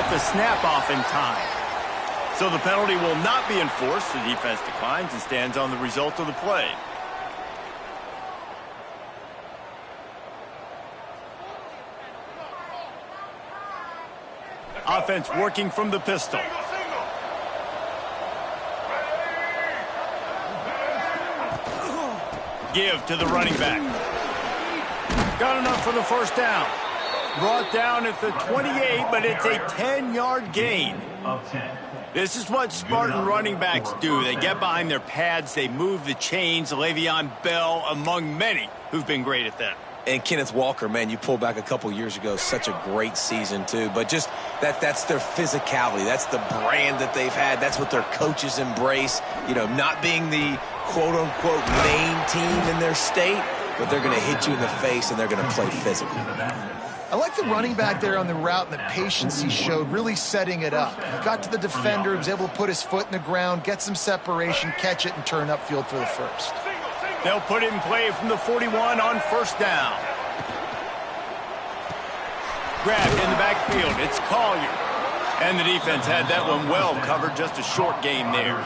get the snap off in time. So the penalty will not be enforced. The defense declines and stands on the result of the play. Offense working from the pistol. Give to the running back. Got enough for the first down. Brought down at the 28, but it's a 10-yard gain. This is what Spartan running backs do. They get behind their pads, they move the chains. Le'Veon Bell, among many, who've been great at that. And Kenneth Walker, man, you pulled back a couple years ago, such a great season too. But just that's their physicality. That's the brand that they've had. That's what their coaches embrace. You know, not being the quote-unquote main team in their state, but they're going to hit you in the face and they're going to play physical. I like the running back there on the route and the patience he showed, really setting it up. He got to the defender, he was able to put his foot in the ground, get some separation, catch it, and turn upfield for the first. They'll put it in play from the 41 on first down. Grabbed in the backfield. It's Collier. And the defense had that one well covered. Just a short gain there.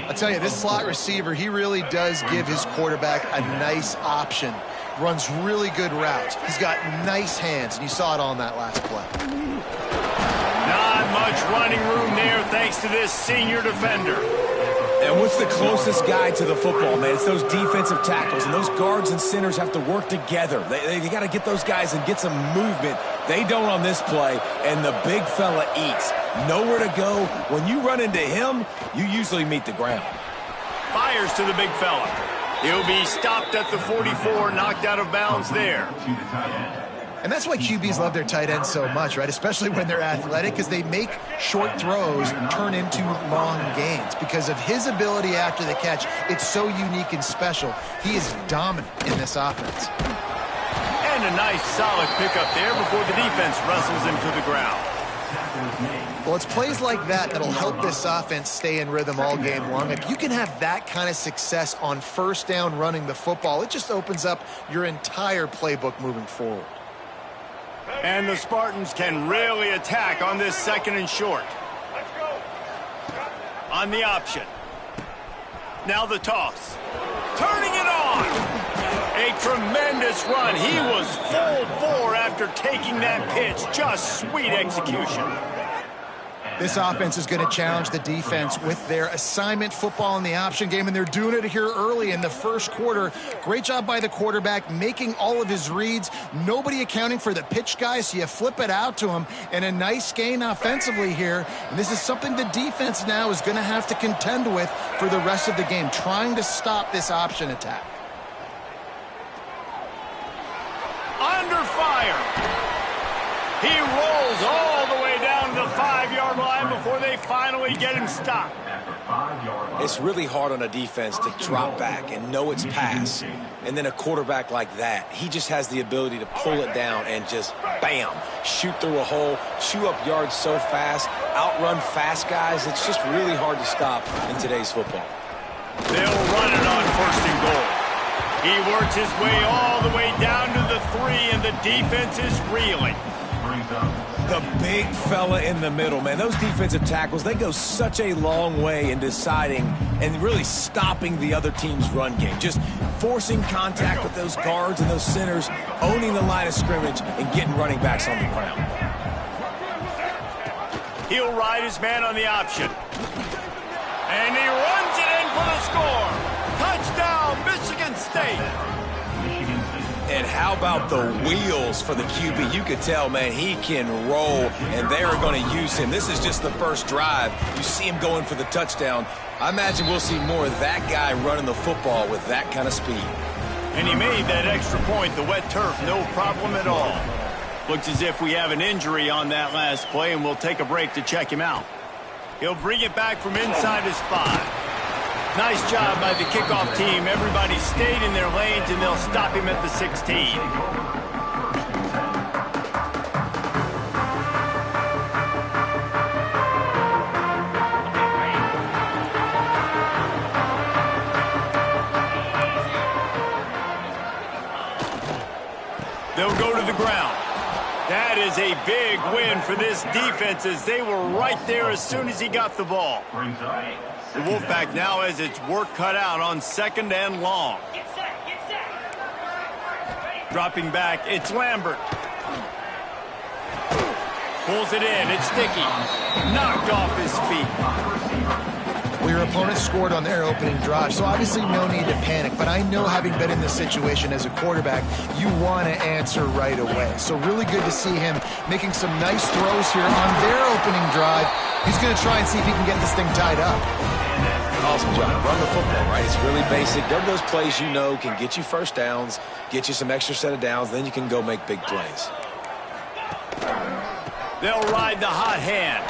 I'll tell you, this slot receiver, he really does give his quarterback a nice option. Runs really good routes. He's got nice hands, and you saw it on that last play. Not much running room there thanks to this senior defender. And what's the closest guy to the football, man? It's those defensive tackles, and those guards and centers have to work together. They got to get those guys and get some movement. They don't on this play, and the big fella eats. Nowhere to go. When you run into him, you usually meet the ground. Fires to the big fella. He'll be stopped at the 44, knocked out of bounds there. And that's why QBs love their tight ends so much, right? Especially when they're athletic, because they make short throws turn into long gains. Because of his ability after the catch, it's so unique and special. He is dominant in this offense. And a nice solid pickup there before the defense wrestles him to the ground. Well, it's plays like that that'll help this offense stay in rhythm all game long. If you can have that kind of success on first down running the football, it just opens up your entire playbook moving forward. And the Spartans can really attack on this second and short. On the option. Now the toss. Turning it on. A tremendous run. He was full bore after taking that pitch. Just sweet execution. This offense is going to challenge the defense with their assignment football in the option game, and they're doing it here early in the first quarter. Great job by the quarterback, making all of his reads. Nobody accounting for the pitch guy, so you flip it out to him, and a nice gain offensively here. And this is something the defense now is going to have to contend with for the rest of the game, trying to stop this option attack. Under fire. He rolls all the way down to the 5-yard line before they finally get him stopped. It's really hard on a defense to drop back and know it's pass. And then a quarterback like that, he just has the ability to pull it down and just, bam, shoot through a hole, chew up yards so fast, outrun fast guys. It's just really hard to stop in today's football. They'll run it on first and goal. He works his way all the way down to the 3, and the defense is reeling. The big fella in the middle, man. Those defensive tackles, they go such a long way in deciding and really stopping the other team's run game. Just forcing contact with those guards and those centers, owning the line of scrimmage, and getting running backs on the ground. He'll ride his man on the option. And he runs it in for the score. Touchdown, Michigan State. And how about the wheels for the QB? You could tell, man, he can roll, and they are going to use him. This is just the first drive. You see him going for the touchdown. I imagine we'll see more of that guy running the football with that kind of speed. And he made that extra point, the wet turf, no problem at all. Looks as if we have an injury on that last play, and we'll take a break to check him out. He'll bring it back from inside his 5. Nice job by the kickoff team. Everybody stayed in their lanes, and they'll stop him at the 16. They'll go to the ground. That That is a big win for this defense as they were right there as soon as he got the ball. The Wolfpack now has its work cut out on 2nd and long. Dropping back, it's Lambert. Pulls it in, it's Dickey. Knocked off his feet. Well, your opponent scored on their opening drive, so obviously no need to panic. But I know, having been in this situation as a quarterback, you want to answer right away. So really good to see him making some nice throws here on their opening drive. He's going to try and see if he can get this thing tied up. Awesome job. Run the football, right? It's really basic. Go to those plays you know can get you first downs, get you some extra set of downs, then you can go make big plays. They'll ride the hot hand.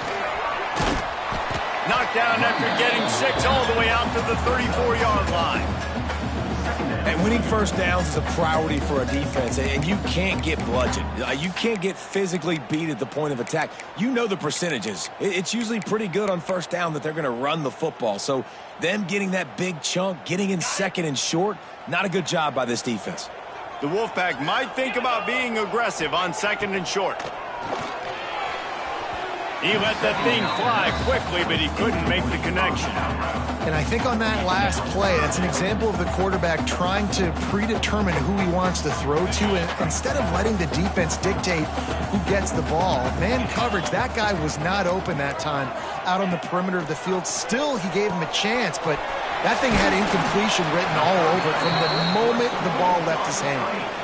Knocked down after getting 6 all the way out to the 34-yard line. And winning first downs is a priority for a defense, and you can't get bludgeoned. You can't get physically beat at the point of attack. You know the percentages. It's usually pretty good on first down that they're going to run the football. So them getting that big chunk, getting in 2nd and short, not a good job by this defense. The Wolfpack might think about being aggressive on 2nd and short. He let that thing fly quickly, but he couldn't make the connection. And I think on that last play, that's an example of the quarterback trying to predetermine who he wants to throw to, and instead of letting the defense dictate who gets the ball. Man coverage, that guy was not open that time out on the perimeter of the field. Still, he gave him a chance, but that thing had incompletion written all over it from the moment the ball left his hand.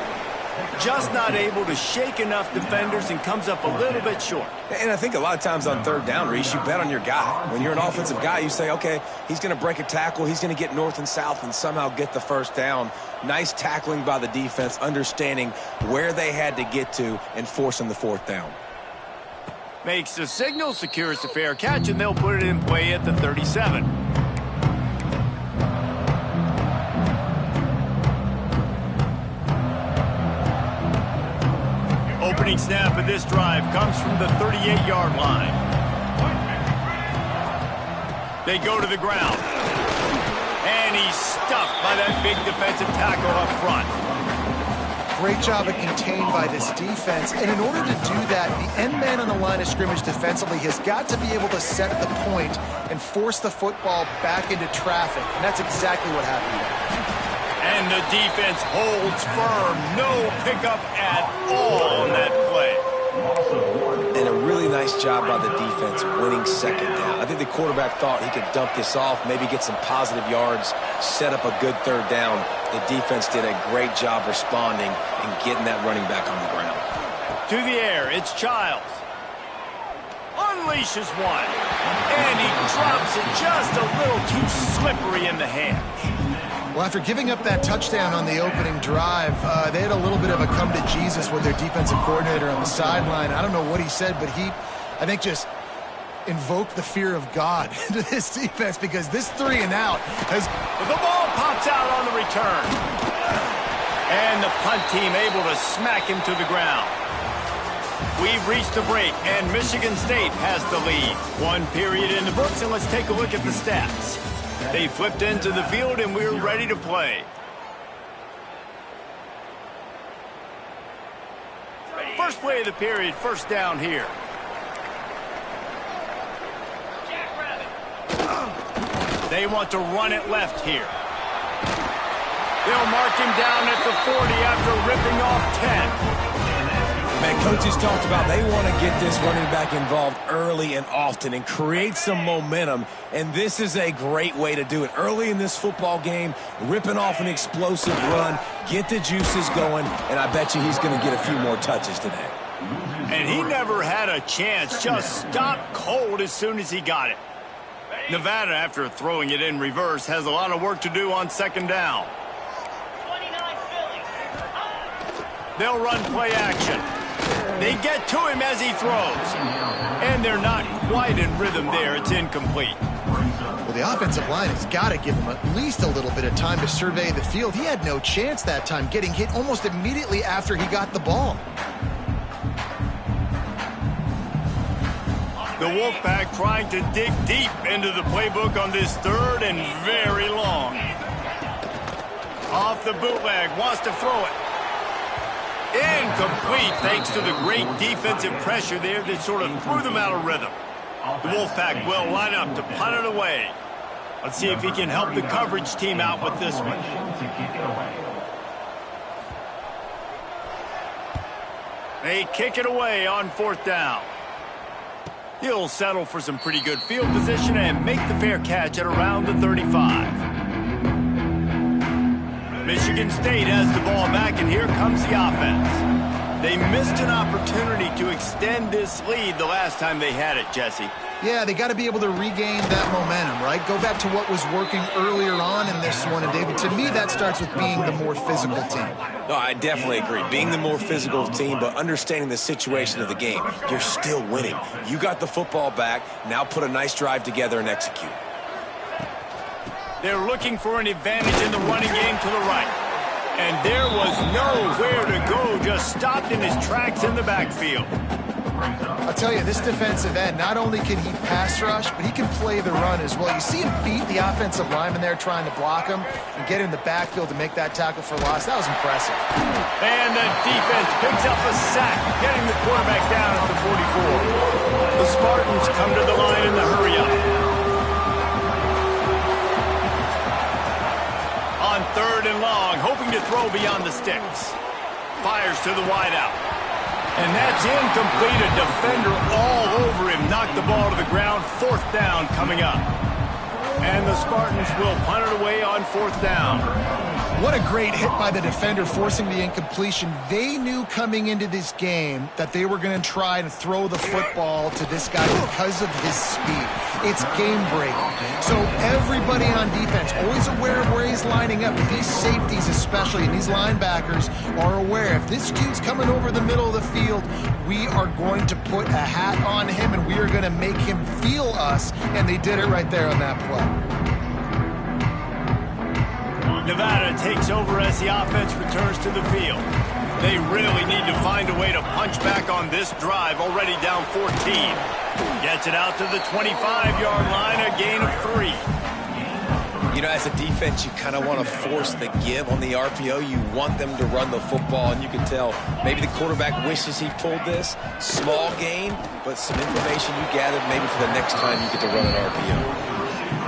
Just not able to shake enough defenders and comes up a little bit short. And I think a lot of times on 3rd down, Reese, you bet on your guy. When you're an offensive guy, you say, okay, he's going to break a tackle, he's going to get north and south and somehow get the first down. Nice tackling by the defense, understanding where they had to get to and forcing the 4th down. Makes the signal, secures the fair catch, and they'll put it in play at the 37. Opening snap of this drive comes from the 38-yard line. They go to the ground. And he's stuffed by that big defensive tackle up front. Great job of contained by this defense. And in order to do that, the end man on the line of scrimmage defensively has got to be able to set the point and force the football back into traffic. And that's exactly what happened there. And the defense holds firm. No pickup at all on that play. And a really nice job by the defense winning 2nd down. I think the quarterback thought he could dump this off, maybe get some positive yards, set up a good 3rd down. The defense did a great job responding and getting that running back on the ground. To the air, it's Childs. Unleashes one. And he drops it just a little too slippery in the hands. Well, after giving up that touchdown on the opening drive, they had a little bit of a come to Jesus with their defensive coordinator on the sideline. I don't know what he said, but he, I think, just invoked the fear of God into this defense, because this 3 and out has... The ball pops out on the return. And the punt team able to smack him to the ground. We've reached a break, and Michigan State has the lead. 1 period in the books, and let's take a look at the stats. They flipped into the field, and we're ready to play. First play of the period, first down here. They want to run it left here. They'll mark him down at the 40 after ripping off 10. Man, coaches talked about they want to get this running back involved early and often and create some momentum, and this is a great way to do it. Early in this football game, ripping off an explosive run, get the juices going, and I bet you he's going to get a few more touches today. And he never had a chance, just stopped cold as soon as he got it. Nevada, after throwing it in reverse, has a lot of work to do on 2nd down. They'll run play action. They get to him as he throws. And they're not quite in rhythm there. It's incomplete. Well, the offensive line has got to give him at least a little bit of time to survey the field. He had no chance that time, getting hit almost immediately after he got the ball. The Wolfpack trying to dig deep into the playbook on this 3rd and very long. Off the bootleg, wants to throw it. Incomplete thanks to the great defensive pressure there that sort of threw them out of rhythm. The Wolfpack will line up to punt it away. Let's see if he can help the coverage team out with this one. They kick it away on 4th down. He'll settle for some pretty good field position and make the fair catch at around the 35. Michigan State has the ball back, and here comes the offense. They missed an opportunity to extend this lead the last time they had it, Jesse. Yeah, they got to be able to regain that momentum, right? Go back to what was working earlier on in this one. And, David, to me, that starts with being the more physical team. No, I definitely agree. Being the more physical team, but understanding the situation of the game. You're still winning. You got the football back. Now put a nice drive together and execute. They're looking for an advantage in the running game to the right. And there was nowhere to go, just stopped in his tracks in the backfield. I'll tell you, this defensive end, not only can he pass rush, but he can play the run as well. You see him beat the offensive lineman there trying to block him and get in the backfield to make that tackle for loss. That was impressive. And the defense picks up a sack, getting the quarterback down at the 44. The Spartans come to the line in the hurry-up. On 3rd and long, hoping to throw beyond the sticks. Fires to the wideout. And that's incomplete. A defender all over him. Knocked the ball to the ground. 4th down coming up. And the Spartans will punt it away on 4th down. What a great hit by the defender, forcing the incompletion. They knew coming into this game that they were going to try to throw the football to this guy because of his speed. It's game-breaking. So everybody on defense, always aware of where he's lining up. But these safeties especially, and these linebackers are aware. If this dude's coming over the middle of the field, we are going to put a hat on him, and we are going to make him feel us. And they did it right there on that play. Nevada takes over as the offense returns to the field. They really need to find a way to punch back on this drive, already down 14. Gets it out to the 25-yard line, a gain of 3. You know, as a defense, you kind of want to force the give on the RPO. You want them to run the football, and you can tell maybe the quarterback wishes he pulled this. Small gain, but some information you gathered maybe for the next time you get to run an RPO.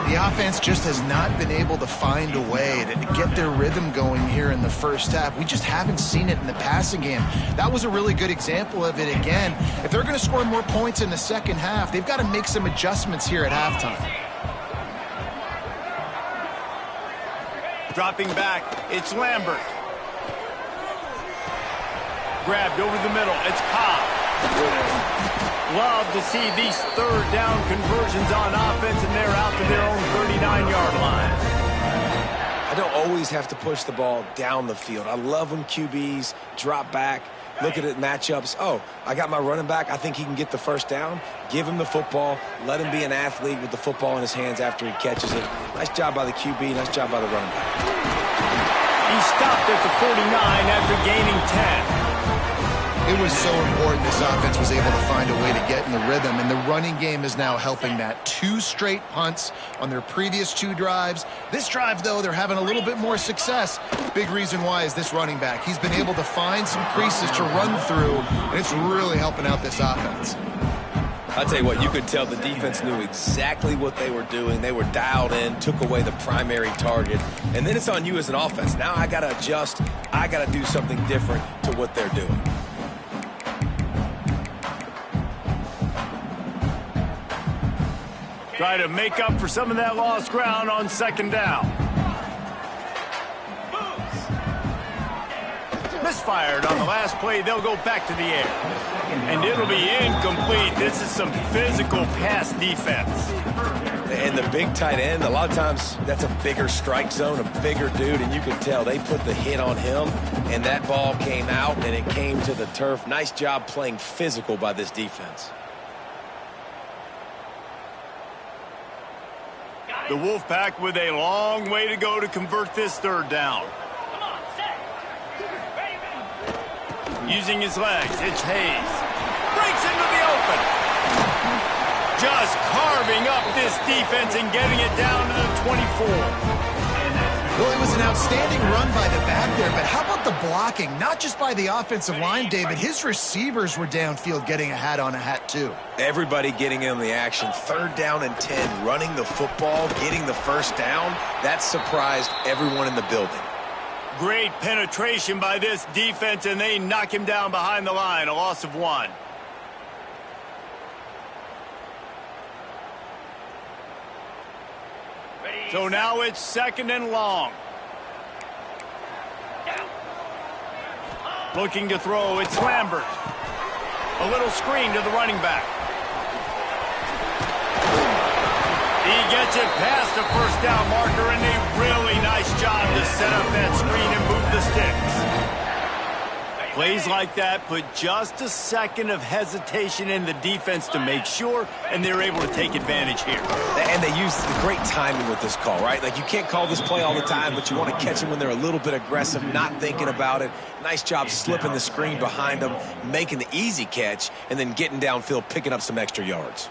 The offense just has not been able to find a way to get their rhythm going here in the first half. We just haven't seen it in the passing game. That was a really good example of it again. If they're going to score more points in the second half, they've got to make some adjustments here at halftime. Dropping back, it's Lambert. Grabbed over the middle, it's Cobb. Love to see these 3rd down conversions on offense, and they're out to their own 39-yard line. I don't always have to push the ball down the field. I love when QBs drop back, look at it, matchups. Oh, I got my running back. I think he can get the 1st down. Give him the football. Let him be an athlete with the football in his hands after he catches it. Nice job by the QB. Nice job by the running back. He stopped at the 49 after gaining 10. It was so important this offense was able to find a way to get in the rhythm, and the running game is now helping that. 2 straight punts on their previous 2 drives. This drive, though, they're having a little bit more success. Big reason why is this running back. He's been able to find some creases to run through, and it's really helping out this offense. I'll tell you what, you could tell the defense knew exactly what they were doing. They were dialed in, took away the primary target, and then it's on you as an offense. Now I got to adjust. I got to do something different to what they're doing. Try to make up for some of that lost ground on 2nd down. Misfired on the last play. They'll go back to the air. And it'll be incomplete. This is some physical pass defense. And the big tight end, a lot of times that's a bigger strike zone, a bigger dude, and you can tell they put the hit on him, and that ball came out, and it came to the turf. Nice job playing physical by this defense. The Wolfpack with a long way to go to convert this 3rd down. Using his legs, it's Hayes. Breaks into the open. Just carving up this defense and getting it down to the 24. Well, it was an outstanding run by the back there, but how about the blocking? Not just by the offensive line, David. His receivers were downfield getting a hat on a hat, too. Everybody getting in the action. 3rd down and 10, running the football, getting the first down. That surprised everyone in the building. Great penetration by this defense, and they knock him down behind the line. A loss of 1. So now it's 2nd and long. Looking to throw, it's Lambert. A little screen to the running back. He gets it past the first down marker, and a really nice job to set up that screen and move the sticks. Plays like that put just a second of hesitation in the defense to make sure, and they're able to take advantage here. And they use the great timing with this call, right? Like, you can't call this play all the time, but you want to catch them when they're a little bit aggressive, not thinking about it. Nice job slipping the screen behind them, making the easy catch, and then getting downfield, picking up some extra yards.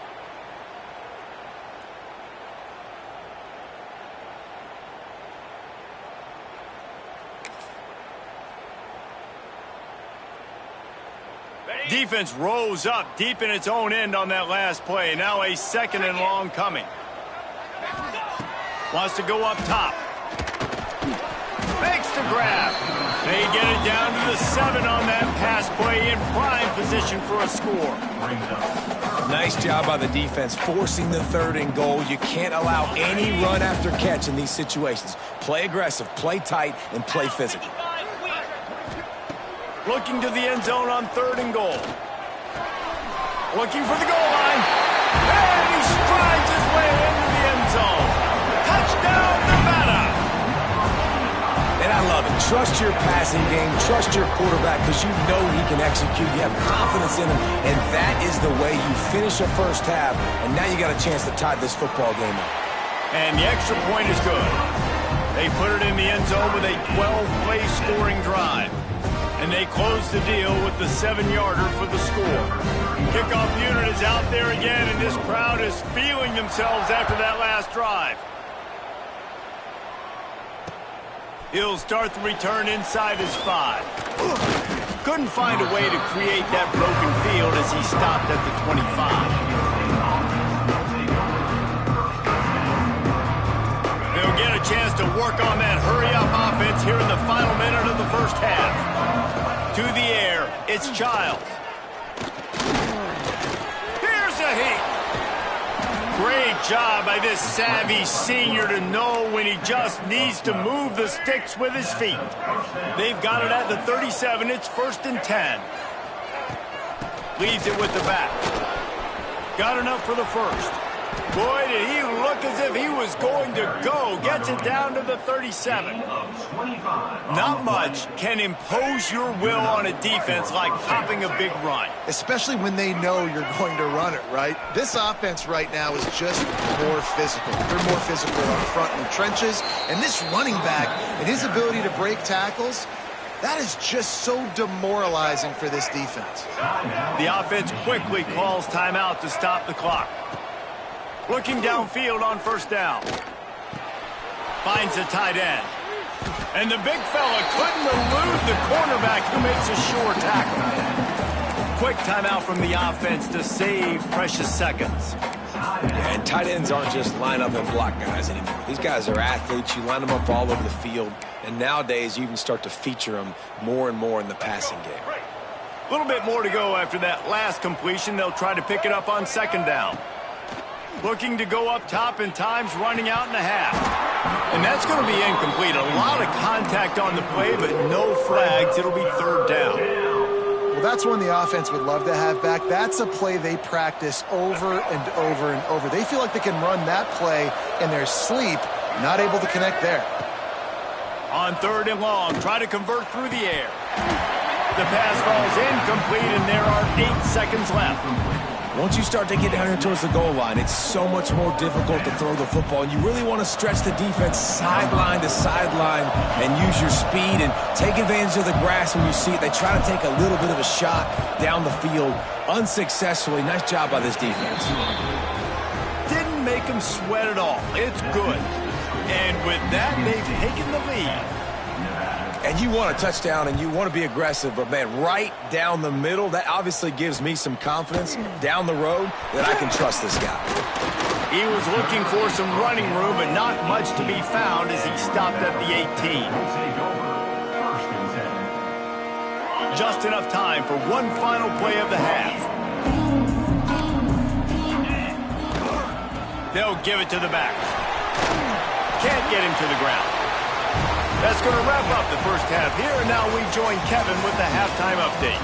Defense rose up deep in its own end on that last play. Now a 2nd and long coming. Wants to go up top. Makes the grab. They get it down to the 7 on that pass play, in prime position for a score. Nice job by the defense forcing the 3rd and goal. You can't allow any run after catch in these situations. Play aggressive, play tight, and play physical. Looking to the end zone on 3rd and goal. Looking for the goal line. And he strides his way into the end zone. Touchdown, Nevada. And I love it. Trust your passing game. Trust your quarterback, because you know he can execute. You have confidence in him. And that is the way you finish a first half. And now you got a chance to tie this football game up. And the extra point is good. They put it in the end zone with a 12-play scoring drive. And they close the deal with the 7-yarder for the score. Kickoff unit is out there again, and this crowd is feeling themselves after that last drive. He'll start the return inside his 5. Couldn't find a way to create that broken field as he stopped at the 25. They'll get a chance to work on that hurry-up offense here in the final minute of the first half. To the air, it's Childs. Here's a heat. Great job by this savvy senior to know when he just needs to move the sticks with his feet. They've got it at the 37. It's 1st and 10. Leaves it with the back. Got enough for the first. Boy, did he look as if he was going to go. Gets it down to the 37. Not much can impose your will on a defense like popping a big run. Especially when they know you're going to run it, right? This offense right now is just more physical. They're more physical up front in the trenches. And this running back and his ability to break tackles, that is just so demoralizing for this defense. The offense quickly calls timeout to stop the clock. Looking downfield on 1st down. Finds a tight end. And the big fella couldn't elude the cornerback, who makes a sure tackle. Quick timeout from the offense to save precious seconds. And tight ends aren't just line up and block guys anymore. These guys are athletes. You line them up all over the field. And nowadays, you can start to feature them more and more in the passing game. A little bit more to go after that last completion. They'll try to pick it up on 2nd down. Looking to go up top, and time's running out in the half. And that's going to be incomplete. A lot of contact on the play, but no flags. It'll be 3rd down. Well, that's one the offense would love to have back. That's a play they practice over and over and over. They feel like they can run that play in their sleep, not able to connect there. On 3rd and long, try to convert through the air. The pass falls incomplete, and there are 8 seconds left. Once you start to get down here towards the goal line, it's so much more difficult to throw the football. And you really want to stretch the defense sideline to sideline and use your speed and take advantage of the grass when you see it. They try to take a little bit of a shot down the field unsuccessfully. Nice job by this defense. Didn't make him sweat at all. It's good. And with that, they've taken the lead. And you want a touchdown and you want to be aggressive, but, man, right down the middle, that obviously gives me some confidence down the road that I can trust this guy. He was looking for some running room, but not much to be found as he stopped at the 18. Just enough time for one final play of the half. They'll give it to the back. Can't get him to the ground. That's going to wrap up the first half here, and now we join Kevin with the halftime update.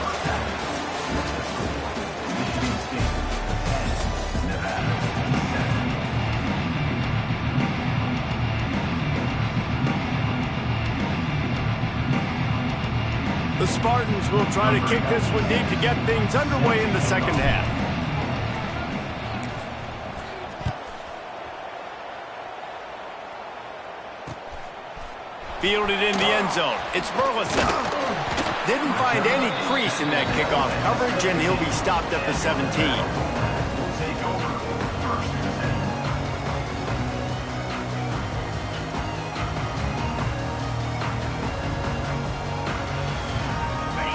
The Spartans will try to kick this one deep to get things underway in the second half. Fielded in the end zone. It's Burleson. Didn't find any crease in that kickoff coverage, and he'll be stopped at the 17.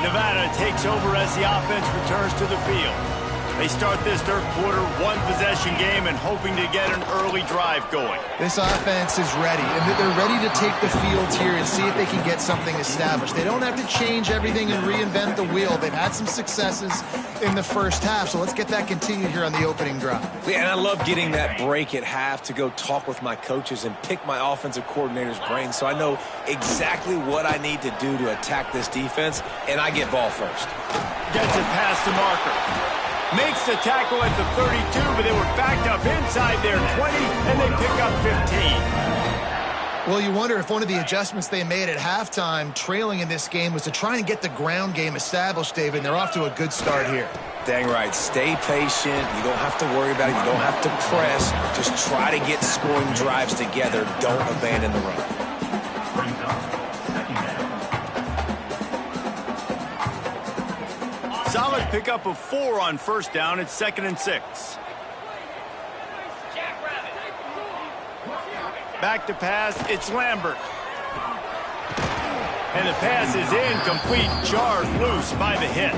Nevada takes over as the offense returns to the field. They start this third quarter one-possession game and hoping to get an early drive going. This offense is ready, and they're ready to take the field here and see if they can get something established. They don't have to change everything and reinvent the wheel. They've had some successes in the first half, so let's get that continued here on the opening drive. Yeah, and I love getting that break at half to go talk with my coaches and pick my offensive coordinator's brain so I know exactly what I need to do to attack this defense, and I get ball first. Gets it past the marker. Makes the tackle at the 32, but they were backed up inside their 20, and they pick up 15. Well, you wonder if one of the adjustments they made at halftime, trailing in this game, was to try and get the ground game established, David, and they're off to a good start here. Dang right. Stay patient. You don't have to worry about it. You don't have to press. Just try to get scoring drives together. Don't abandon the run. Solid pickup of 4 on first down. It's 2nd and 6. Back to pass. It's Lambert. And the pass is incomplete. Jarred loose by the hit.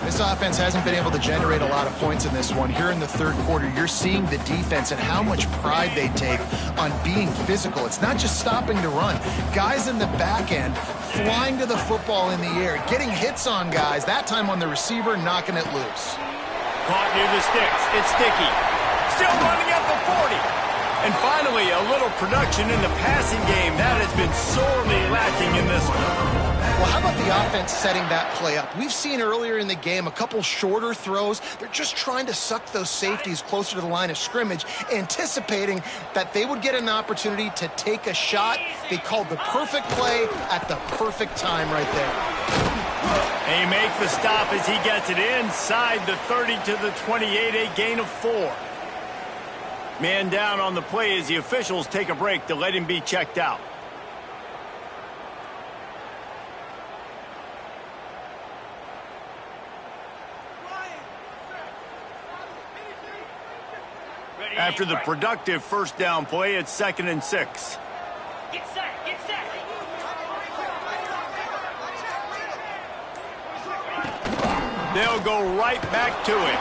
This offense hasn't been able to generate a lot of points in this one. Here in the third quarter, you're seeing the defense and how much pride they take on being physical. It's not just stopping the run. Guys in the back end flying to the football in the air, getting hits on guys, that time on the receiver, knocking it loose. Caught near the sticks. It's Dickey. Still running at the 40. And finally, a little production in the passing game. That has been sorely lacking in this one. Well, how about the offense setting that play up? We've seen earlier in the game a couple shorter throws. They're just trying to suck those safeties closer to the line of scrimmage, anticipating that they would get an opportunity to take a shot. They called the perfect play at the perfect time right there. They make the stop as he gets it inside the 30 to the 28, a gain of 4. Man down on the play as the officials take a break to let him be checked out. After the productive first down play, it's 2nd and 6. Get set, get set. They'll go right back to it.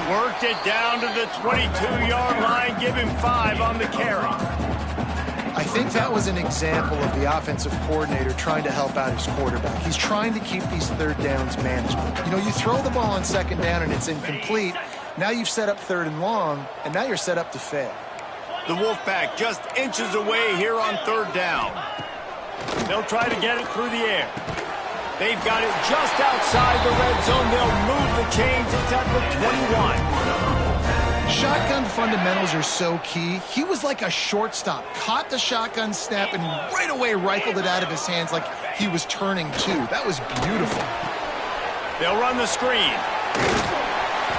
Worked it down to the 22-yard line. Give him 5 on the carry. I think that was an example of the offensive coordinator trying to help out his quarterback. He's trying to keep these third downs manageable. You know, you throw the ball on 2nd down and it's incomplete. Now you've set up 3rd and long, and now you're set up to fail. The Wolfpack just inches away here on 3rd down. They'll try to get it through the air. They've got it just outside the red zone. They'll move the chains. It's at the 21. Shotgun fundamentals are so key. He was like a shortstop, caught the shotgun snap, and right away rifled it out of his hands like he was turning too. That was beautiful. They'll run the screen.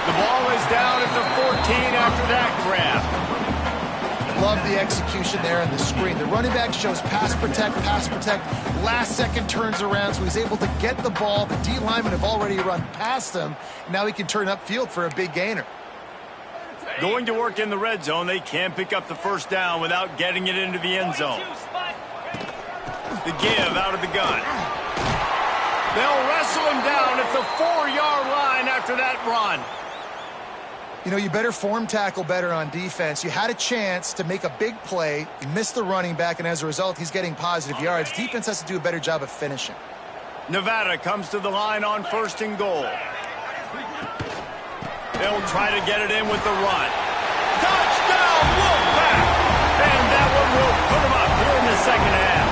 The ball is down at the 14 after that grab. Love the execution there on the screen. The running back shows pass protect, last second turns around, so he's able to get the ball. The D linemen have already run past him. Now he can turn upfield for a big gainer. Going to work in the red zone, they can't pick up the first down without getting it into the end zone. The give out of the gun. They'll wrestle him down at the 4-yard line after that run. You know, you better form tackle better on defense. You had a chance to make a big play, you missed the running back, and as a result, he's getting positive yards. Defense has to do a better job of finishing. Nevada comes to the line on 1st and goal. They'll try to get it in with the run. Touchdown, Wolfpack! And that one will put them up here in the second half.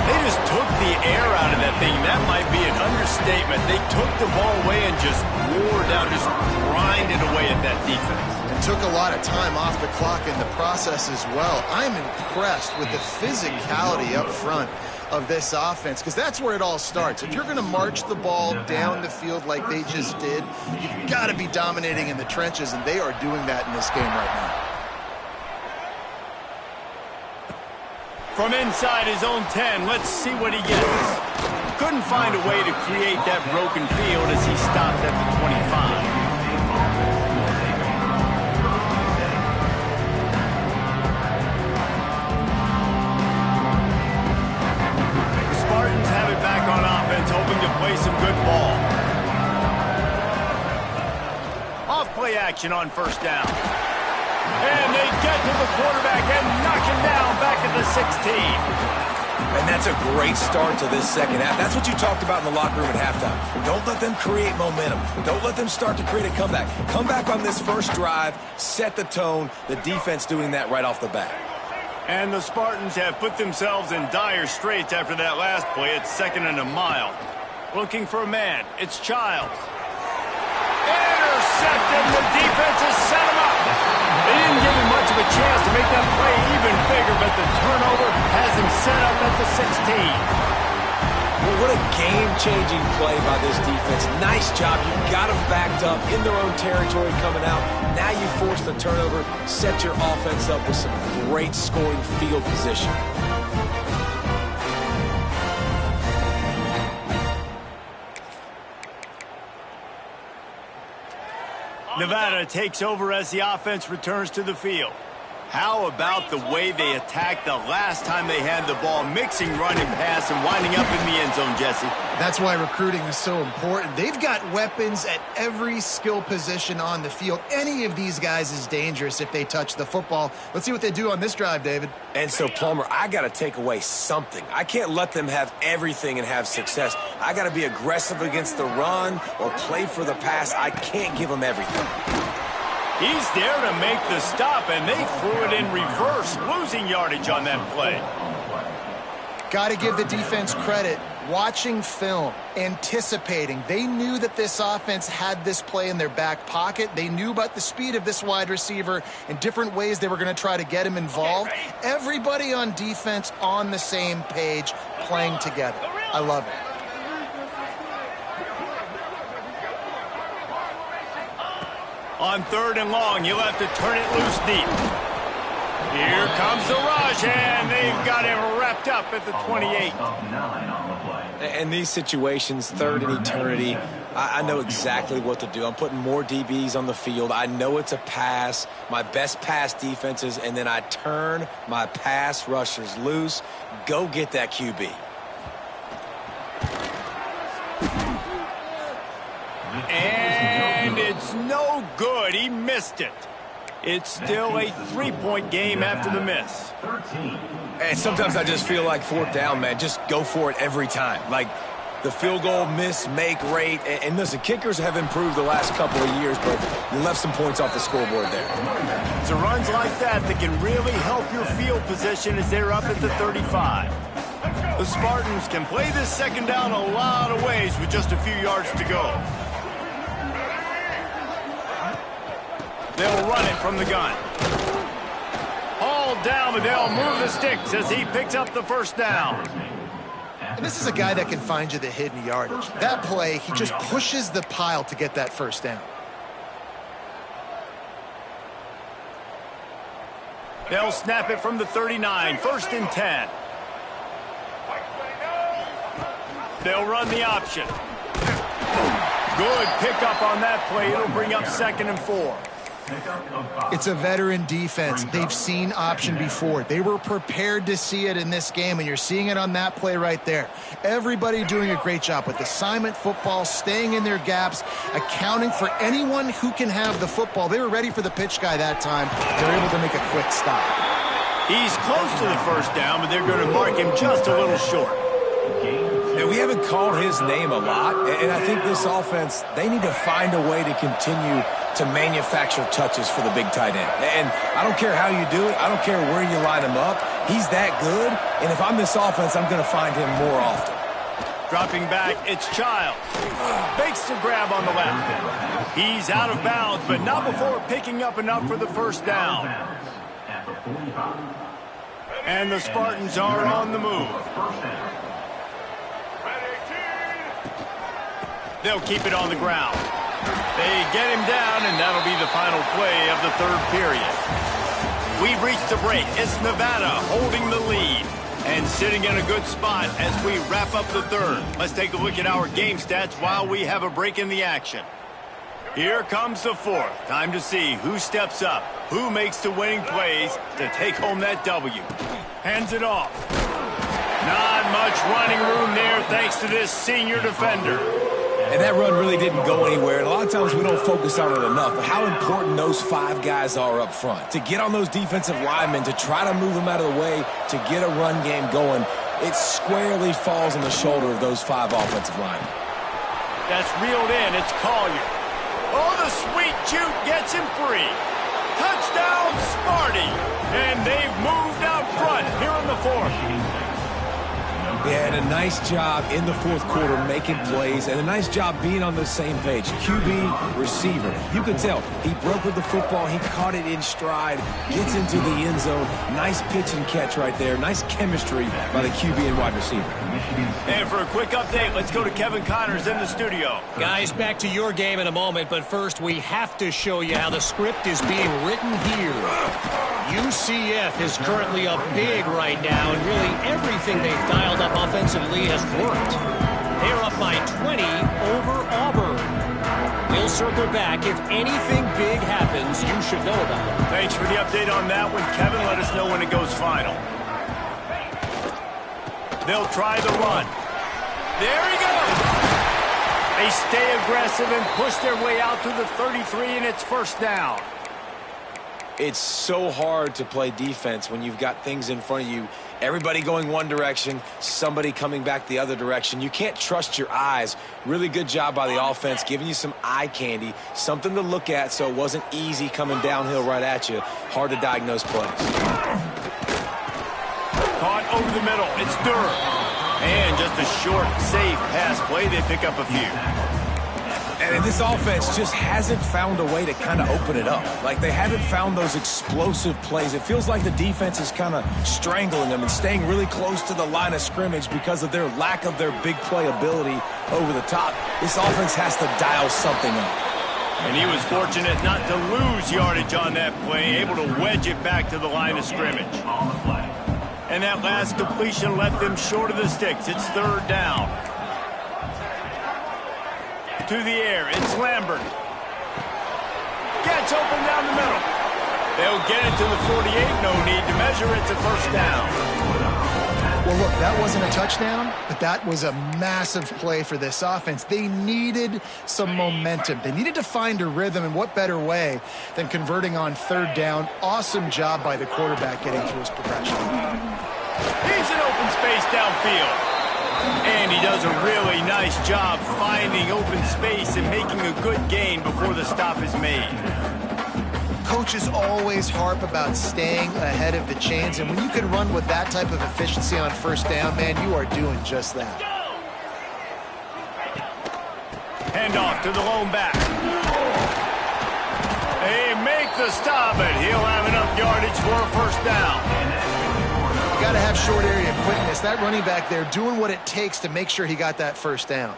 They just took the air out of that thing. That might be an understatement. They took the ball away and just wore down, just grinded away at that defense. And took a lot of time off the clock in the process as well. I'm impressed with the physicality up front of this offense, because that's where it all starts. If you're going to march the ball down the field like they just did, you've got to be dominating in the trenches, and they are doing that in this game right now. From inside his own 10, let's see what he gets. Couldn't find a way to create that broken field as he stopped at the 25. Back on offense, hoping to play some good ball. Off play action on 1st down. And they get to the quarterback and knock him down back at the 16. And that's a great start to this second half. That's what you talked about in the locker room at halftime. Don't let them create momentum. Don't let them start to create a comeback. Come back on this first drive, set the tone. The defense doing that right off the bat. And the Spartans have put themselves in dire straits after that last play. It's 2nd and a mile. Looking for a man. It's Childs. Intercepted. The defense has set him up. They didn't give him much of a chance to make that play even bigger, but the turnover has him set up at the 16. Well, what a game-changing play by this defense. Nice job. You got them backed up in their own territory coming out. Now you force the turnover, set your offense up with some great scoring field position. Nevada takes over as the offense returns to the field. How about the way they attacked the last time they had the ball, mixing run and pass and winding up in the end zone, Jesse? That's why recruiting is so important. They've got weapons at every skill position on the field. Any of these guys is dangerous if they touch the football. Let's see what they do on this drive, David. And so, Plummer, I got to take away something. I can't let them have everything and have success. I got to be aggressive against the run or play for the pass. I can't give them everything. He's there to make the stop, and they threw it in reverse, losing yardage on that play. Got to give the defense credit. Watching film, anticipating. They knew that this offense had this play in their back pocket. They knew about the speed of this wide receiver and different ways they were going to try to get him involved. Everybody on defense on the same page, playing together. I love it. On 3rd and long, you'll have to turn it loose deep. Here comes the rush, and they've got him wrapped up at the 28. In these situations, 3rd and eternity, I know exactly what to do. I'm putting more DBs on the field. I know it's a pass, my best pass defenses, and then I turn my pass rushers loose. Go get that QB. And it's no good. He missed it. It's still a 3-point game after the miss. And sometimes I just feel like 4th down, man. Just go for it every time. Like the field goal miss, make rate. And listen, kickers have improved the last couple of years, but you left some points off the scoreboard there. It's a runs like that that can really help your field position as they're up at the 35. The Spartans can play this 2nd down a lot of ways with just a few yards to go. They'll run it from the gun. Hauled down, but they'll move the sticks as he picks up the 1st down. And this is a guy that can find you the hidden yardage. That play, he just pushes the pile to get that 1st down. They'll snap it from the 39, 1st and 10. They'll run the option. Good pickup on that play. It'll bring up 2nd and 4. It's a veteran defense. They've seen option before. They were prepared to see it in this game, and you're seeing it on that play right there. Everybody doing a great job with assignment football, staying in their gaps, accounting for anyone who can have the football. They were ready for the pitch guy that time. They're able to make a quick stop. He's close to the first down, but they're going to mark him just a little short. And we haven't called his name a lot, and I think this offense, they need to find a way to continue to manufacture touches for the big tight end. And I don't care how you do it. I don't care where you line him up. He's that good, and if I'm this offense, I'm going to find him more often. Dropping back, it's Childs. Makes the grab on the left. He's out of bounds, but not before picking up enough for the first down. And the Spartans are on the move. They'll keep it on the ground. They get him down, and that'll be the final play of the third period. We've reached the break. It's Nevada holding the lead and sitting in a good spot as we wrap up the third. Let's take a look at our game stats while we have a break in the action. Here comes the fourth. Time to see who steps up, who makes the winning plays to take home that W. Hands it off. Not much running room there thanks to this senior defender. And that run really didn't go anywhere. And a lot of times we don't focus on it enough. But how important those five guys are up front. To get on those defensive linemen, to try to move them out of the way, to get a run game going, it squarely falls on the shoulder of those five offensive linemen. That's reeled in. It's Collier. Oh, the sweet juke gets him free. Touchdown, Sparty. And they've moved out front here in the fourth. Yeah, and a nice job in the fourth quarter making plays, and a nice job being on the same page. QB, receiver. You could tell he broke with the football. He caught it in stride, gets into the end zone. Nice pitch and catch right there. Nice chemistry by the QB and wide receiver. And for a quick update, let's go to Kevin Connors in the studio. Guys, back to your game in a moment, but first we have to show you how the script is being written here. UCF is currently up big right now, and really everything they've dialed up offensively has worked. They're up by 20 over Auburn. We'll circle back. If anything big happens, you should know about it. Thanks for the update on that one, Kevin. Let us know when it goes final. They'll try the run. There he goes. They stay aggressive and push their way out to the 33, and it's first down. It's so hard to play defense when you've got things in front of you. Everybody going one direction, somebody coming back the other direction. You can't trust your eyes. Really good job by the offense, giving you some eye candy, something to look at so it wasn't easy coming downhill right at you. Hard to diagnose plays. Caught over the middle. It's Durham. And just a short, safe pass play. They pick up a few. And this offense just hasn't found a way to kind of open it up. Like, they haven't found those explosive plays. It feels like the defense is kind of strangling them and staying really close to the line of scrimmage because of their lack of their big play ability over the top. This offense has to dial something up. And he was fortunate not to lose yardage on that play, able to wedge it back to the line of scrimmage. And that last completion left them short of the sticks. It's third down. To the air, it's Lambert. Gets open down the middle. They'll get it to the 48. No need to measure. It's a first down. Well, look, that wasn't a touchdown, but that was a massive play for this offense. They needed some momentum. They needed to find a rhythm, and what better way than converting on third down. Awesome job by the quarterback getting through his progression. He's in open space downfield. And he does a really nice job finding open space and making a good gain before the stop is made. Coaches always harp about staying ahead of the chains, and when you can run with that type of efficiency on first down, man, you are doing just that. Handoff to the lone back. They make the stop, and he'll have enough yardage for a first down. You got to have short area quickness. That running back there doing what it takes to make sure he got that first down.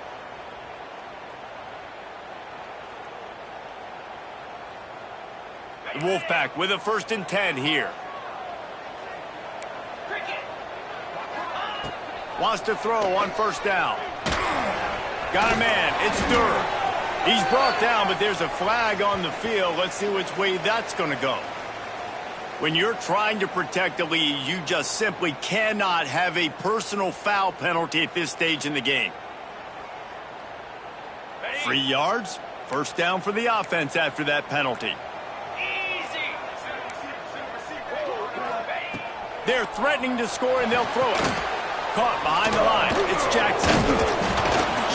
The Wolfpack with a 1st and 10 here. Wants to throw on first down. Got a man. It's Durham. He's brought down, but there's a flag on the field. Let's see which way that's going to go. When you're trying to protect the lead, you just simply cannot have a personal foul penalty at this stage in the game. 3 yards, first down for the offense after that penalty. They're threatening to score, and they'll throw it. Caught behind the line. It's Jackson.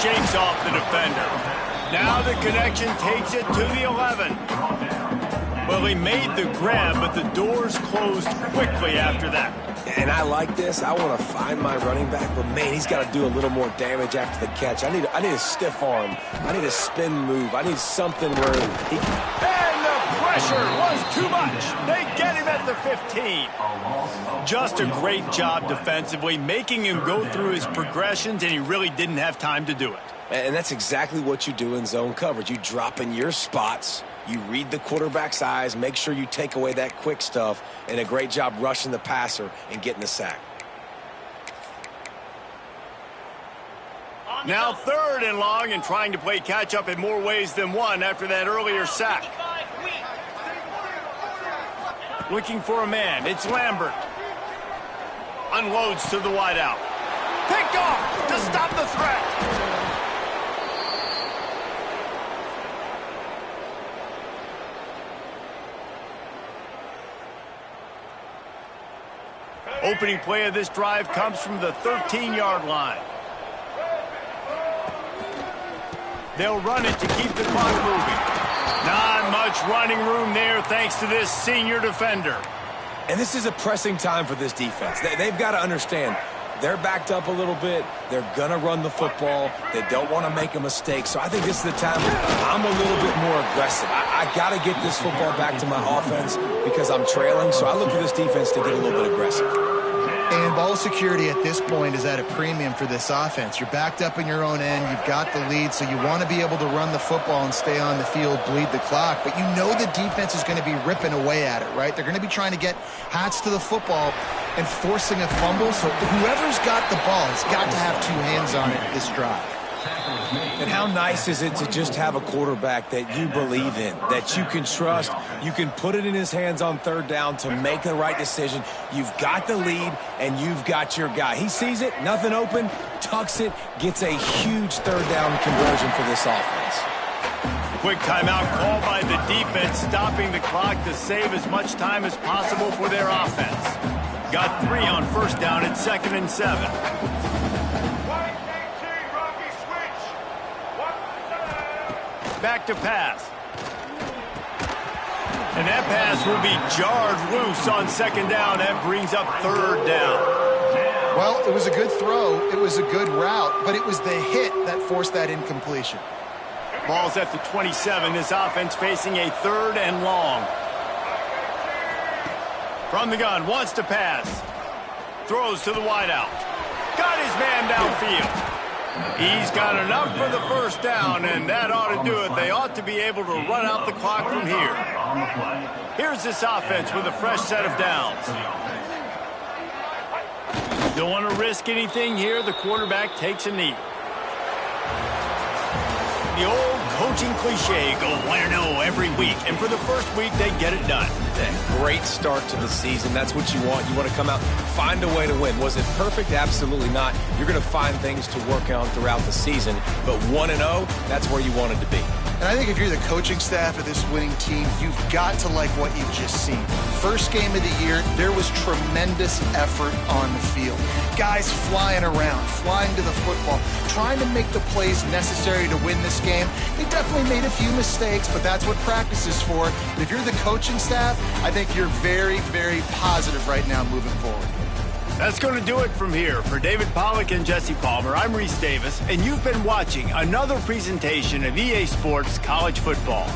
Shakes off the defender. Now the connection takes it to the 11. Well, he made the grab, but the doors closed quickly after that. And I like this. I want to find my running back, but, man, he's got to do a little more damage after the catch. I need a stiff arm. I need a spin move. I need something where he... And the pressure was too much. They get him at the 15. Just a great job defensively, making him go through his progressions, and he really didn't have time to do it. And that's exactly what you do in zone coverage. You drop in your spots. You read the quarterback's eyes, make sure you take away that quick stuff, and a great job rushing the passer and getting the sack. Now 3rd and long, and trying to play catch-up in more ways than one after that earlier sack. Looking for a man. It's Lambert. Unloads to the wideout. Picked off to stop the threat. Opening play of this drive comes from the 13-yard line. They'll run it to keep the clock moving. Not much running room there thanks to this senior defender. And this is a pressing time for this defense. They've got to understand, they're backed up a little bit. They're going to run the football. They don't want to make a mistake. So I think this is the time I'm a little bit more aggressive. I got to get this football back to my offense because I'm trailing. So I look for this defense to get a little bit aggressive. And ball security at this point is at a premium for this offense. You're backed up in your own end. You've got the lead, so you want to be able to run the football and stay on the field, bleed the clock. But you know the defense is going to be ripping away at it, right? They're going to be trying to get hats to the football and forcing a fumble. So whoever's got the ball has got to have 2 hands on it this drive. And how nice is it to just have a quarterback that you believe in, that you can trust, you can put it in his hands on 3rd down to make the right decision. You've got the lead, and you've got your guy. He sees it, nothing open, tucks it, gets a huge 3rd down conversion for this offense. Quick timeout called by the defense, stopping the clock to save as much time as possible for their offense. Got 3 on 1st down at 2nd and 7. Back to pass. And that pass will be jarred loose on 2nd down. That brings up 3rd down. Well, it was a good throw. It was a good route, but it was the hit that forced that incompletion. Ball's at the 27. This offense facing a 3rd and long. From the gun, wants to pass. Throws to the wideout. Got his man downfield. He's got enough for the 1st down, and that ought to do it. They ought to be able to run out the clock from here. Here's this offense with a fresh set of downs. Don't want to risk anything here. The quarterback takes a knee. The old coaching cliche, go 1-0 every week. And for the first week, they get it done. A great start to the season. That's what you want. You want to come out, find a way to win. Was it perfect? Absolutely not. You're going to find things to work on throughout the season. But 1-0, that's where you wanted to be. And I think if you're the coaching staff of this winning team, you've got to like what you've just seen. First game of the year, there was tremendous effort on the field. Guys flying around, flying to the football, trying to make the plays necessary to win this game. They definitely made a few mistakes, but that's what practice is for. And if you're the coaching staff, I think you're very, very positive right now moving forward. That's going to do it from here. For David Pollack and Jesse Palmer, I'm Reese Davis, and you've been watching another presentation of EA Sports College Football.